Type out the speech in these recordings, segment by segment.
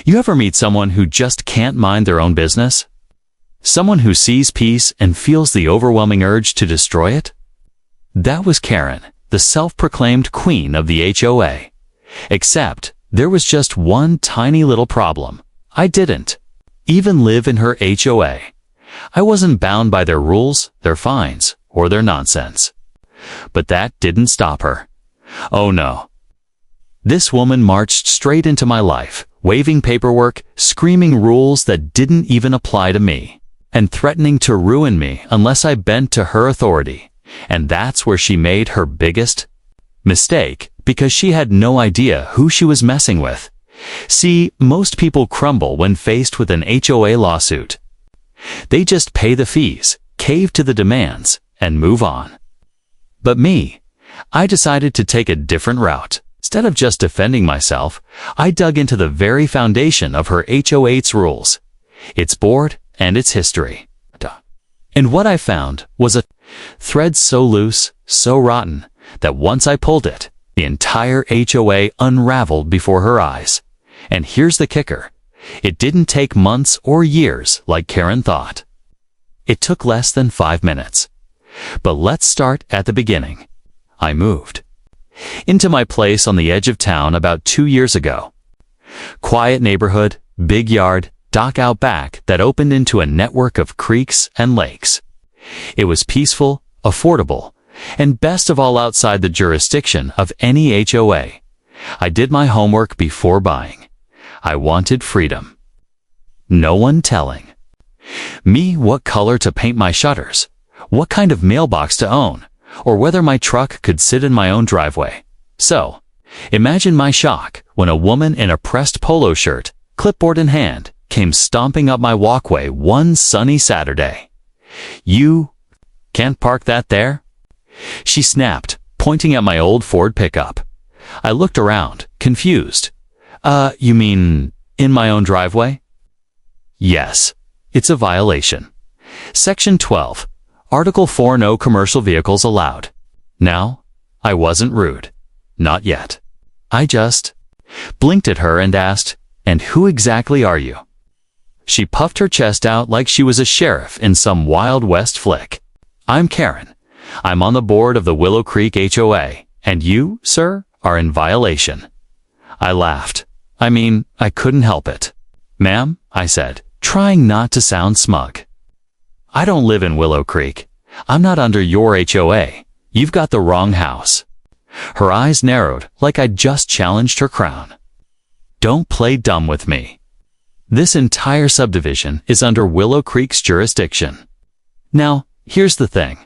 You ever meet someone who just can't mind their own business? Someone who sees peace and feels the overwhelming urge to destroy it? That was Karen, the self-proclaimed queen of the HOA. Except, there was just one tiny little problem. I didn't even live in her HOA. I wasn't bound by their rules, their fines, or their nonsense. But that didn't stop her. Oh no. This woman marched straight into my life, waving paperwork, screaming rules that didn't even apply to me, and threatening to ruin me unless I bent to her authority. And that's where she made her biggest mistake, because she had no idea who she was messing with. See, most people crumble when faced with an HOA lawsuit. They just pay the fees, cave to the demands, and move on. But me, I decided to take a different route. Instead of just defending myself, I dug into the very foundation of her HOA's rules, its board, and its history. And what I found was a thread so loose, so rotten, that once I pulled it, the entire HOA unraveled before her eyes. And here's the kicker. It didn't take months or years like Karen thought. It took less than 5 minutes. But let's start at the beginning. I moved into my place on the edge of town about 2 years ago. Quiet neighborhood, big yard, dock out back that opened into a network of creeks and lakes. It was peaceful, affordable, and best of all outside the jurisdiction of any HOA. I did my homework before buying. I wanted freedom. No one telling me what color to paint my shutters, what kind of mailbox to own, or whether my truck could sit in my own driveway. So, imagine my shock when a woman in a pressed polo shirt, clipboard in hand, came stomping up my walkway one sunny Saturday. "You can't park that there?" she snapped, pointing at my old Ford pickup. I looked around, confused. You mean in my own driveway?" "Yes, it's a violation. Section 12, Article 4, no commercial vehicles allowed." Now, I wasn't rude. Not yet. I just blinked at her and asked, "And who exactly are you?" She puffed her chest out like she was a sheriff in some Wild West flick. "I'm Karen. I'm on the board of the Willow Creek HOA, and you, sir, are in violation." I laughed. I couldn't help it. "Ma'am," I said, trying not to sound smug, "I don't live in Willow Creek. I'm not under your HOA. You've got the wrong house." Her eyes narrowed like I'd just challenged her crown. "Don't play dumb with me. This entire subdivision is under Willow Creek's jurisdiction." Now, here's the thing.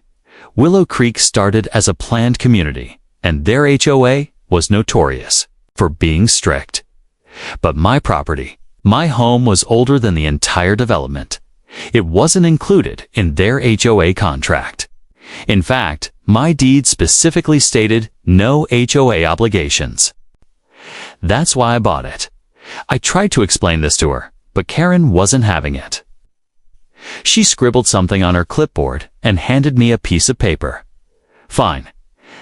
Willow Creek started as a planned community, and their HOA was notorious for being strict. But my property, my home, was older than the entire development. It wasn't included in their HOA contract. In fact, my deed specifically stated no HOA obligations. That's why I bought it. I tried to explain this to her, but Karen wasn't having it. She scribbled something on her clipboard and handed me a piece of paper. "Fine.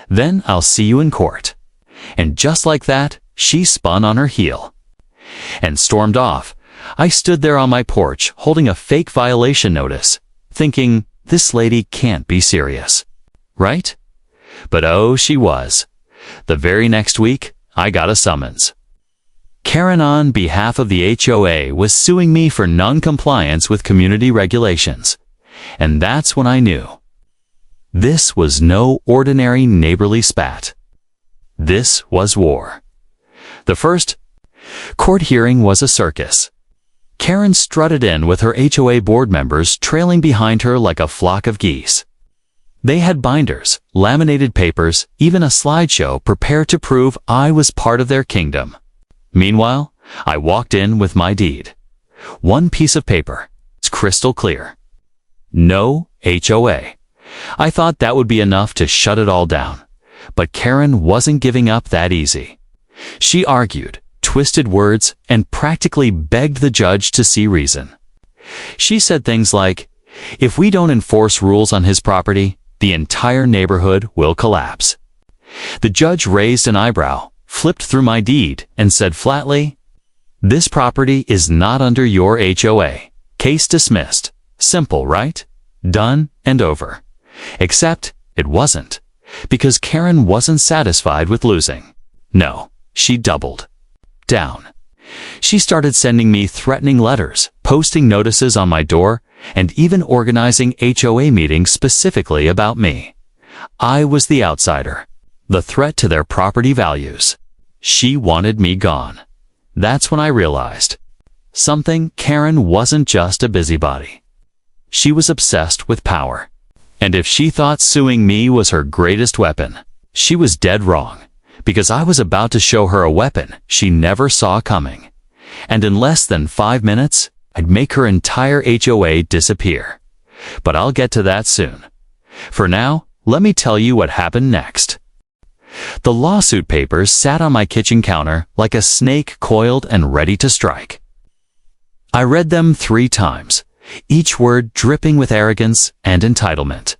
Then I'll see you in court." And just like that, she spun on her heel and stormed off. I stood there on my porch holding a fake violation notice, thinking, this lady can't be serious, right? But oh, she was. The very next week, I got a summons. Karen, on behalf of the HOA, was suing me for non-compliance with community regulations. And that's when I knew. This was no ordinary neighborly spat. This was war. The first court hearing was a circus. Karen strutted in with her HOA board members trailing behind her like a flock of geese. They had binders, laminated papers, even a slideshow prepared to prove I was part of their kingdom. Meanwhile, I walked in with my deed. One piece of paper. It's crystal clear. No HOA. I thought that would be enough to shut it all down. But Karen wasn't giving up that easy. She argued, twisted words, and practically begged the judge to see reason. She said things like, "If we don't enforce rules on his property, the entire neighborhood will collapse." The judge raised an eyebrow, flipped through my deed, and said flatly, This property is not under your HOA. Case dismissed. Simple, right? Done and over. Except it wasn't, because Karen wasn't satisfied with losing. No, she doubled down. She started sending me threatening letters, posting notices on my door, and even organizing HOA meetings specifically about me. I was the outsider, the threat to their property values. She wanted me gone. That's when I realized something. Karen wasn't just a busybody. She was obsessed with power. And if she thought suing me was her greatest weapon, she was dead wrong, because I was about to show her a weapon she never saw coming. And in less than 5 minutes, I'd make her entire HOA disappear. But I'll get to that soon. For now, let me tell you what happened next. The lawsuit papers sat on my kitchen counter like a snake coiled and ready to strike. I read them 3 times, each word dripping with arrogance and entitlement.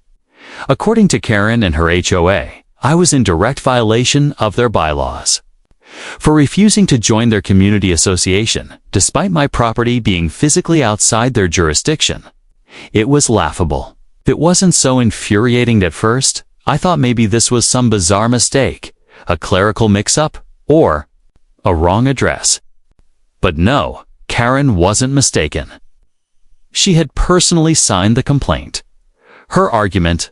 According to Karen and her HOA, I was in direct violation of their bylaws for refusing to join their community association, despite my property being physically outside their jurisdiction. It was laughable. If it wasn't so infuriating at first, I thought maybe this was some bizarre mistake, a clerical mix-up, or a wrong address. But no, Karen wasn't mistaken. She had personally signed the complaint. Her argument: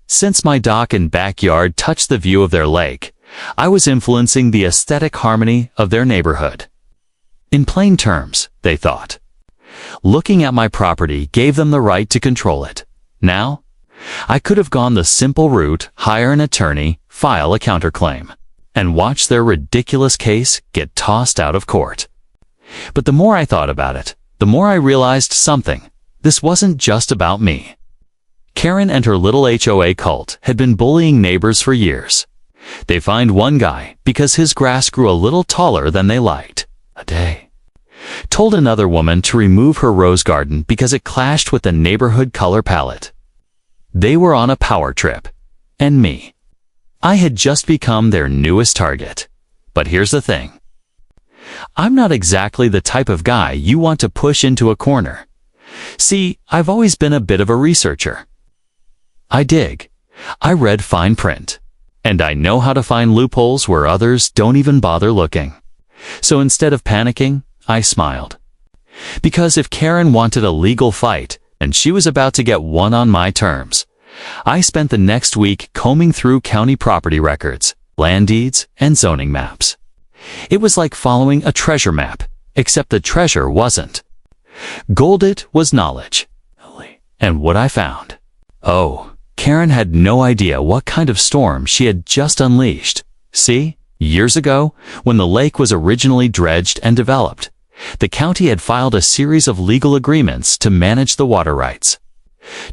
since my dock and backyard touched the view of their lake, I was influencing the aesthetic harmony of their neighborhood. In plain terms, they thought, looking at my property gave them the right to control it. Now, I could have gone the simple route, hire an attorney, file a counterclaim, and watch their ridiculous case get tossed out of court. But the more I thought about it, the more I realized something. This wasn't just about me. Karen and her little HOA cult had been bullying neighbors for years. They fined one guy because his grass grew a little taller than they liked a day. Told another woman to remove her rose garden because it clashed with the neighborhood color palette. They were on a power trip. And me. I had just become their newest target. But here's the thing. I'm not exactly the type of guy you want to push into a corner. See, I've always been a bit of a researcher. I dig. I read fine print. And I know how to find loopholes where others don't even bother looking. So instead of panicking, I smiled. Because if Karen wanted a legal fight, and she was about to get one on my terms, I spent the next week combing through county property records, land deeds, and zoning maps. It was like following a treasure map, except the treasure wasn't. Gold it was knowledge. And what I found? Oh, Karen had no idea what kind of storm she had just unleashed. See, years ago, when the lake was originally dredged and developed, the county had filed a series of legal agreements to manage the water rights.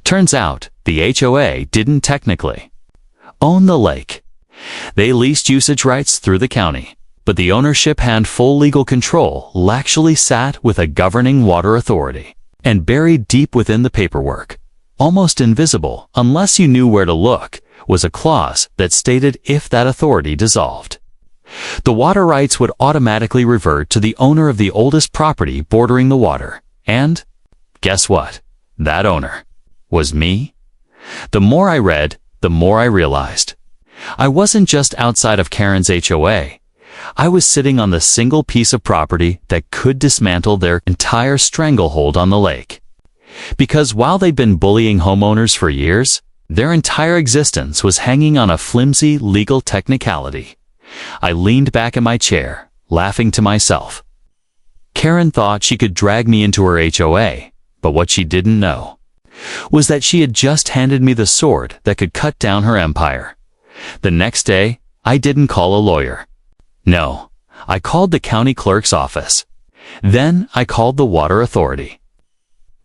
Turns out, the HOA didn't technically own the lake. They leased usage rights through the county, but the ownership and full legal control actually sat with a governing water authority. And buried deep within the paperwork, almost invisible unless you knew where to look, was a clause that stated if that authority dissolved, the water rights would automatically revert to the owner of the oldest property bordering the water. And guess what? That owner was me. The more I read, the more I realized. I wasn't just outside of Karen's HOA. I was sitting on the single piece of property that could dismantle their entire stranglehold on the lake. Because while they'd been bullying homeowners for years, their entire existence was hanging on a flimsy legal technicality. I leaned back in my chair, laughing to myself. Karen thought she could drag me into her HOA, but what she didn't know was that she had just handed me the sword that could cut down her empire. The next day, I didn't call a lawyer. No, I called the county clerk's office. Then I called the water authority.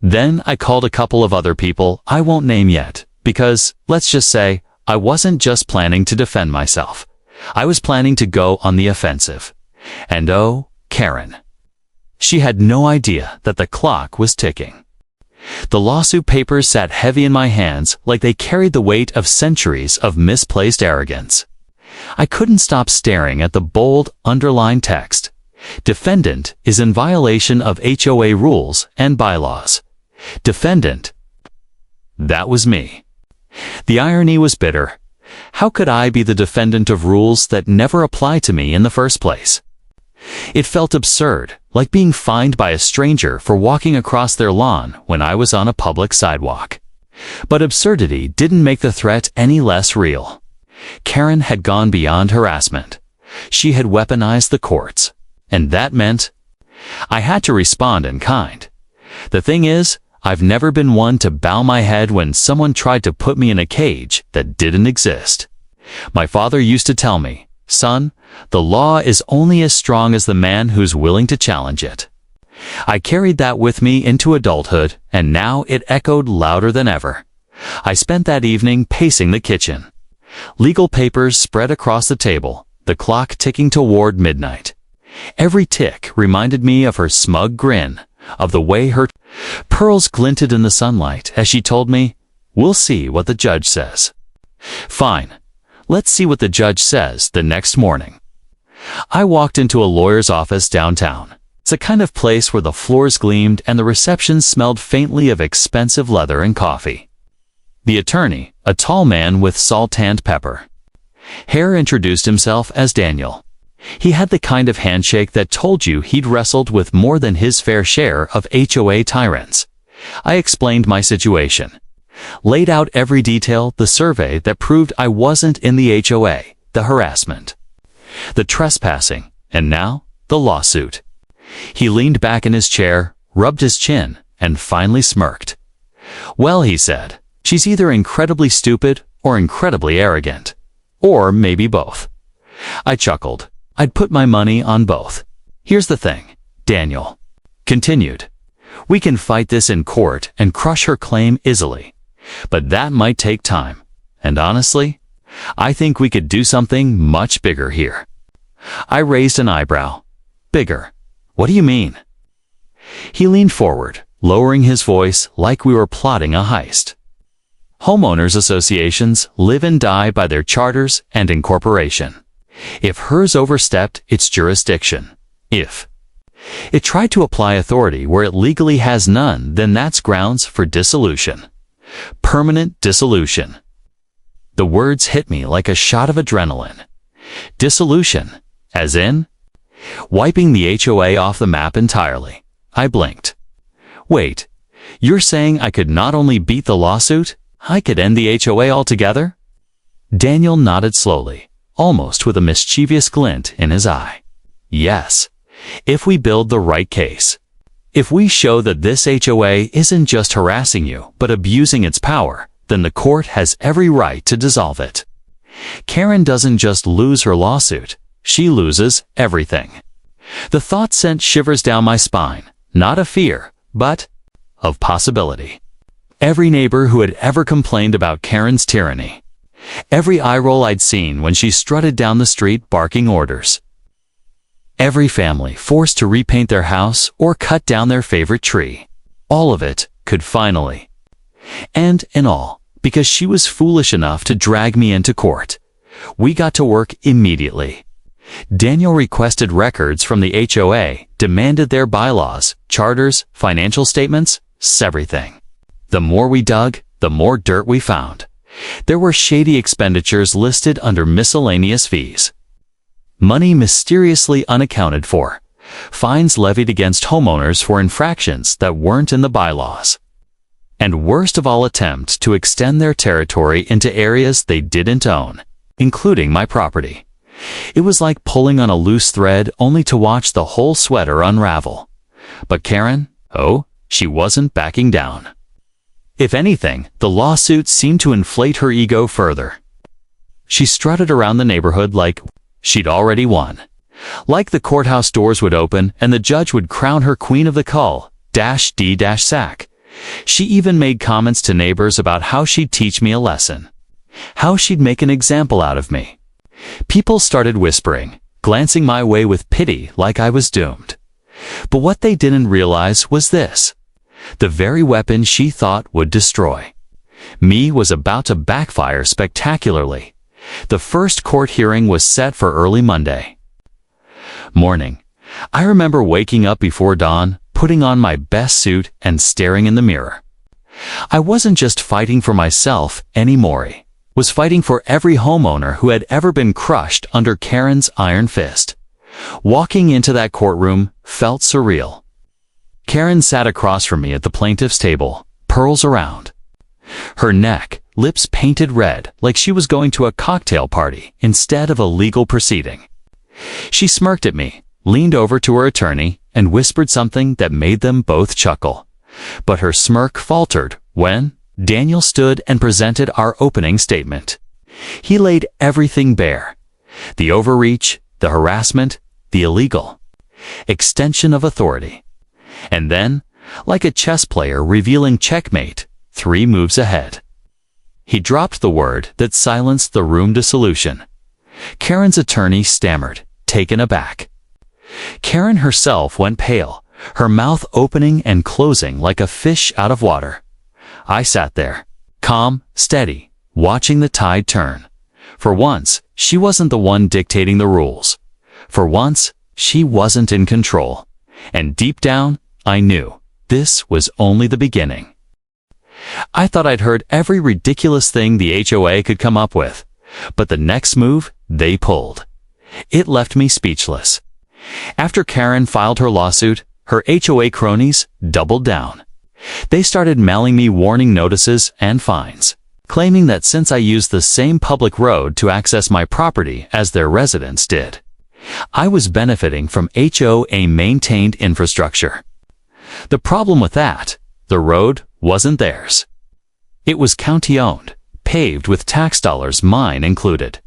Then I called a couple of other people I won't name yet, because, let's just say, I wasn't just planning to defend myself. I was planning to go on the offensive. And oh, Karen. She had no idea that the clock was ticking. The lawsuit papers sat heavy in my hands like they carried the weight of centuries of misplaced arrogance. I couldn't stop staring at the bold, underlined text. Defendant is in violation of HOA rules and bylaws. Defendant. That was me. The irony was bitter. How could I be the defendant of rules that never apply to me in the first place? It felt absurd, like being fined by a stranger for walking across their lawn when I was on a public sidewalk. But absurdity didn't make the threat any less real. Karen had gone beyond harassment. She had weaponized the courts. And that meant I had to respond in kind. The thing is, I've never been one to bow my head when someone tried to put me in a cage that didn't exist. My father used to tell me, "Son, the law is only as strong as the man who's willing to challenge it." I carried that with me into adulthood, and now it echoed louder than ever. I spent that evening pacing the kitchen. Legal papers spread across the table, the clock ticking toward midnight. Every tick reminded me of her smug grin, of the way her pearls glinted in the sunlight as she told me, "We'll see what the judge says." Fine. Let's see what the judge says the next morning. I walked into a lawyer's office downtown. It's a kind of place where the floors gleamed and the reception smelled faintly of expensive leather and coffee. The attorney, a tall man with salt-tanned pepper hair, introduced himself as Daniel. He had the kind of handshake that told you he'd wrestled with more than his fair share of HOA tyrants. I explained my situation, laid out every detail, the survey that proved I wasn't in the HOA, the harassment, the trespassing, and now the lawsuit. He leaned back in his chair, rubbed his chin, and finally smirked. "Well," he said, "she's either incredibly stupid or incredibly arrogant. Or maybe both." I chuckled. I'd put my money on both. "Here's the thing," Daniel continued. "We can fight this in court and crush her claim easily. But that might take time. And honestly, I think we could do something much bigger here." I raised an eyebrow. "Bigger? What do you mean?" He leaned forward, lowering his voice like we were plotting a heist. Homeowners associations live and die by their charters and incorporation. If hers overstepped its jurisdiction, if it tried to apply authority where it legally has none, then that's grounds for dissolution. Permanent dissolution. The words hit me like a shot of adrenaline. Dissolution, as in wiping the HOA off the map entirely. I blinked. "Wait, you're saying I could not only beat the lawsuit, I could end the HOA altogether?" Daniel nodded slowly, almost with a mischievous glint in his eye. "Yes, if we build the right case. If we show that this HOA isn't just harassing you, but abusing its power, then the court has every right to dissolve it." Karen doesn't just lose her lawsuit, she loses everything. The thought sent shivers down my spine, not of fear, but of possibility. Every neighbor who had ever complained about Karen's tyranny, every eye roll I'd seen when she strutted down the street barking orders, every family forced to repaint their house or cut down their favorite tree, all of it could finally end in all, because she was foolish enough to drag me into court. We got to work immediately. Daniel requested records from the HOA, demanded their bylaws, charters, financial statements, everything. The more we dug, the more dirt we found. There were shady expenditures listed under miscellaneous fees, money mysteriously unaccounted for, fines levied against homeowners for infractions that weren't in the bylaws, and worst of all, attempts to extend their territory into areas they didn't own, including my property. It was like pulling on a loose thread only to watch the whole sweater unravel. But Karen, oh, she wasn't backing down. If anything, the lawsuit seemed to inflate her ego further. She strutted around the neighborhood like she'd already won. Like the courthouse doors would open and the judge would crown her queen of the cull-d-sack. She even made comments to neighbors about how she'd teach me a lesson, how she'd make an example out of me. People started whispering, glancing my way with pity like I was doomed. But what they didn't realize was this. The very weapon she thought would destroy me was about to backfire spectacularly. The first court hearing was set for early Monday morning. I remember waking up before dawn, putting on my best suit and staring in the mirror. I wasn't just fighting for myself anymore. I was fighting for every homeowner who had ever been crushed under Karen's iron fist. Walking into that courtroom felt surreal. Karen sat across from me at the plaintiff's table, pearls around. Her neck, lips painted red like she was going to a cocktail party instead of a legal proceeding. She smirked at me, leaned over to her attorney, and whispered something that made them both chuckle. But her smirk faltered when Daniel stood and presented our opening statement. He laid everything bare. The overreach, the harassment, the illegal extension of authority. And then, like a chess player revealing checkmate, 3 moves ahead, he dropped the word that silenced the room to solution. Karen's attorney stammered, taken aback. Karen herself went pale, her mouth opening and closing like a fish out of water. I sat there, calm, steady, watching the tide turn. For once, she wasn't the one dictating the rules. For once, she wasn't in control. And deep down, I knew this was only the beginning. I thought I'd heard every ridiculous thing the HOA could come up with, but the next move they pulled. It left me speechless. After Karen filed her lawsuit, her HOA cronies doubled down. They started mailing me warning notices and fines, claiming that since I used the same public road to access my property as their residents did, I was benefiting from HOA-maintained infrastructure. The problem with that, the road wasn't theirs. It was county-owned, paved with tax dollars, mine included.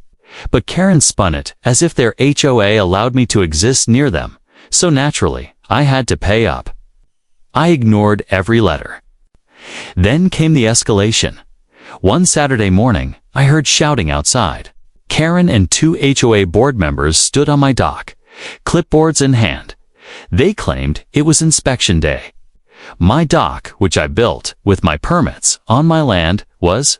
But Karen spun it as if their HOA allowed me to exist near them, so naturally, I had to pay up. I ignored every letter. Then came the escalation. One Saturday morning, I heard shouting outside. Karen and 2 HOA board members stood on my dock, clipboards in hand. They claimed it was inspection day. My dock, which I built with my permits on my land, was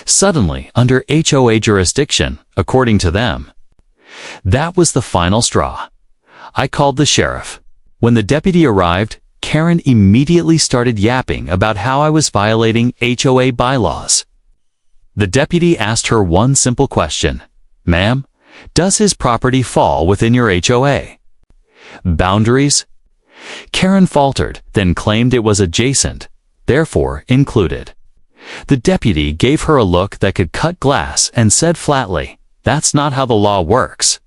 suddenly under HOA jurisdiction, according to them. That was the final straw. I called the sheriff. When the deputy arrived, Karen immediately started yapping about how I was violating HOA bylaws. The deputy asked her one simple question. "Ma'am, does his property fall within your HOA?" Boundaries? Karen faltered, then claimed it was adjacent, therefore included. The deputy gave her a look that could cut glass and said flatly, "That's not how the law works."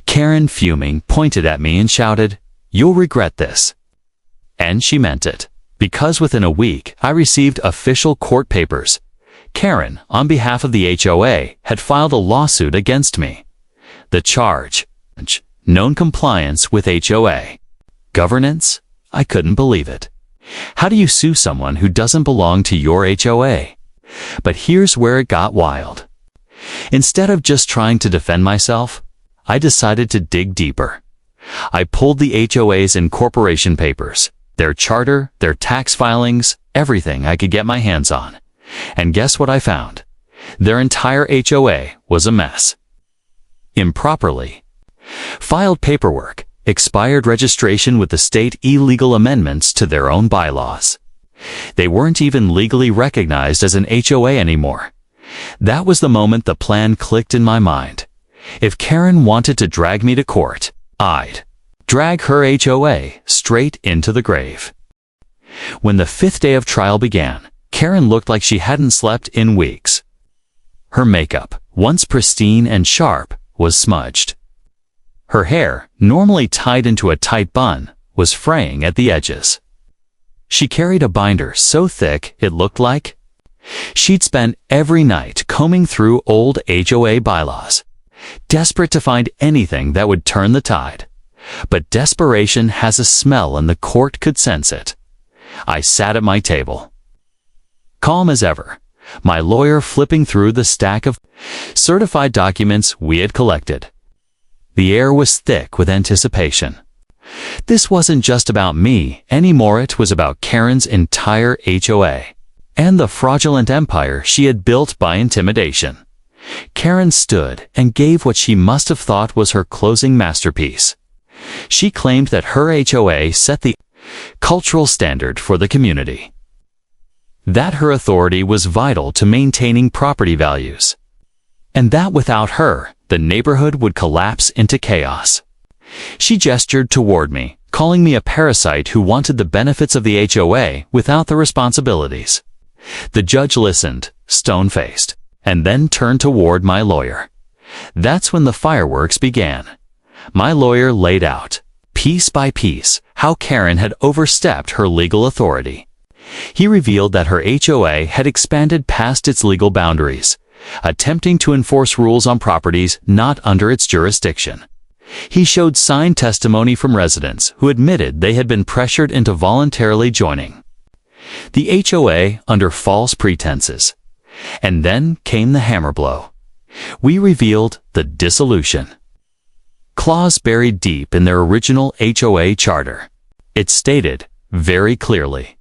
Karen, fuming, pointed at me and shouted, "You'll regret this." And she meant it, because within a week I received official court papers. Karen, on behalf of the HOA, had filed a lawsuit against me. The charge, non-compliance with HOA governance? I couldn't believe it. How do you sue someone who doesn't belong to your HOA? But here's where it got wild. Instead of just trying to defend myself, I decided to dig deeper. I pulled the HOA's incorporation papers, their charter, their tax filings, everything I could get my hands on. And guess what I found? Their entire HOA was a mess. Improperly filed paperwork, expired registration with the state, illegal amendments to their own bylaws. They weren't even legally recognized as an HOA anymore. That was the moment the plan clicked in my mind. If Karen wanted to drag me to court, I'd drag her HOA straight into the grave. When the 5th day of trial began, Karen looked like she hadn't slept in weeks. Her makeup, once pristine and sharp, was smudged. Her hair, normally tied into a tight bun, was fraying at the edges. She carried a binder so thick it looked like she'd spent every night combing through old HOA bylaws, desperate to find anything that would turn the tide. But desperation has a smell and the court could sense it. I sat at my table, calm as ever, my lawyer flipping through the stack of certified documents we had collected. The air was thick with anticipation. This wasn't just about me anymore, it was about Karen's entire HOA and the fraudulent empire she had built by intimidation. Karen stood and gave what she must have thought was her closing masterpiece. She claimed that her HOA set the cultural standard for the community, that her authority was vital to maintaining property values, and that without her, the neighborhood would collapse into chaos. She gestured toward me, calling me a parasite who wanted the benefits of the HOA without the responsibilities. The judge listened, stone-faced, and then turned toward my lawyer. That's when the fireworks began. My lawyer laid out, piece by piece, how Karen had overstepped her legal authority. He revealed that her HOA had expanded past its legal boundaries, attempting to enforce rules on properties not under its jurisdiction. He showed signed testimony from residents who admitted they had been pressured into voluntarily joining the HOA under false pretenses. And then came the hammer blow. We revealed the dissolution clause buried deep in their original HOA charter. It stated, very clearly,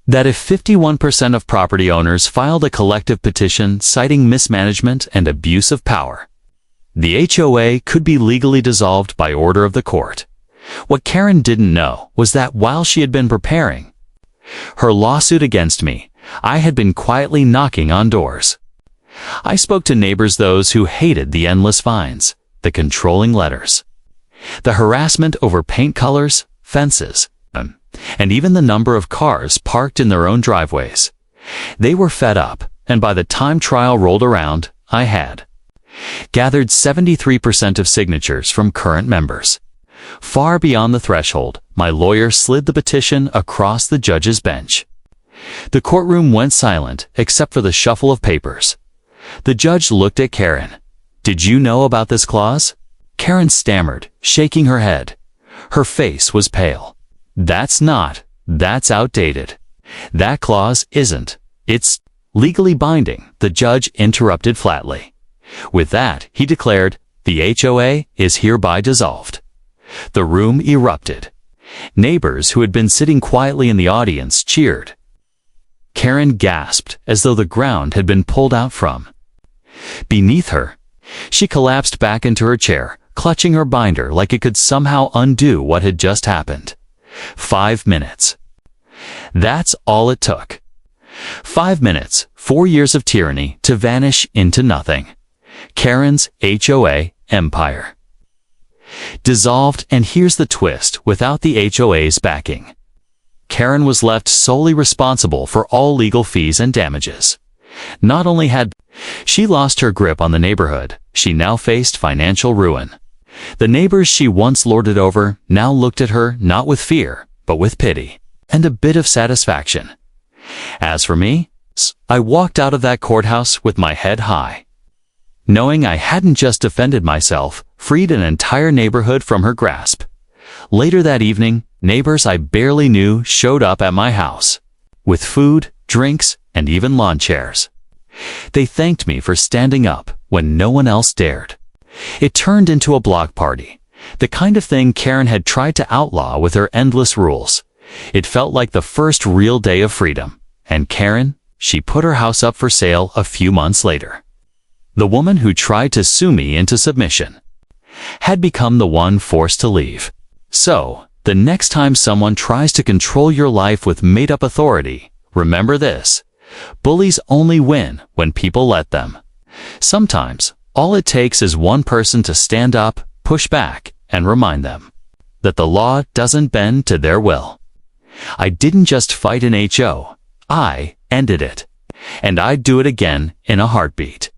that if 51% of property owners filed a collective petition citing mismanagement and abuse of power, the HOA could be legally dissolved by order of the court. What Karen didn't know was that while she had been preparing her lawsuit against me, I had been quietly knocking on doors. I spoke to neighbors, those who hated the endless fines, the controlling letters, the harassment over paint colors, fences, and even the number of cars parked in their own driveways. They were fed up, and by the time trial rolled around, I had gathered 73% of signatures from current members. Far beyond the threshold, my lawyer slid the petition across the judge's bench. The courtroom went silent except for the shuffle of papers. The judge looked at Karen. "Did you know about this clause?" Karen stammered, shaking her head. Her face was pale. That's outdated. That clause isn't. It's legally binding," the judge interrupted flatly. With that, he declared, "The HOA is hereby dissolved." The room erupted. Neighbors who had been sitting quietly in the audience cheered. Karen gasped as though the ground had been pulled out from beneath her. She collapsed back into her chair, clutching her binder like it could somehow undo what had just happened. 5 minutes. That's all it took. 5 minutes, 4 years of tyranny to vanish into nothing. Karen's HOA empire dissolved, and here's the twist, without the HOA's backing. Karen was left solely responsible for all legal fees and damages. Not only had she lost her grip on the neighborhood, she now faced financial ruin. The neighbors she once lorded over now looked at her not with fear, but with pity and a bit of satisfaction. As for me, I walked out of that courthouse with my head high, knowing I hadn't just defended myself, freed an entire neighborhood from her grasp. Later that evening, neighbors I barely knew showed up at my house with food, drinks, and even lawn chairs. They thanked me for standing up when no one else dared. It turned into a block party, the kind of thing Karen had tried to outlaw with her endless rules. It felt like the first real day of freedom. And Karen, she put her house up for sale a few months later. The woman who tried to sue me into submission had become the one forced to leave. So, the next time someone tries to control your life with made-up authority, remember this: bullies only win when people let them. Sometimes, all it takes is one person to stand up, push back, and remind them that the law doesn't bend to their will. I didn't just fight an HO, I ended it. And I'd do it again in a heartbeat.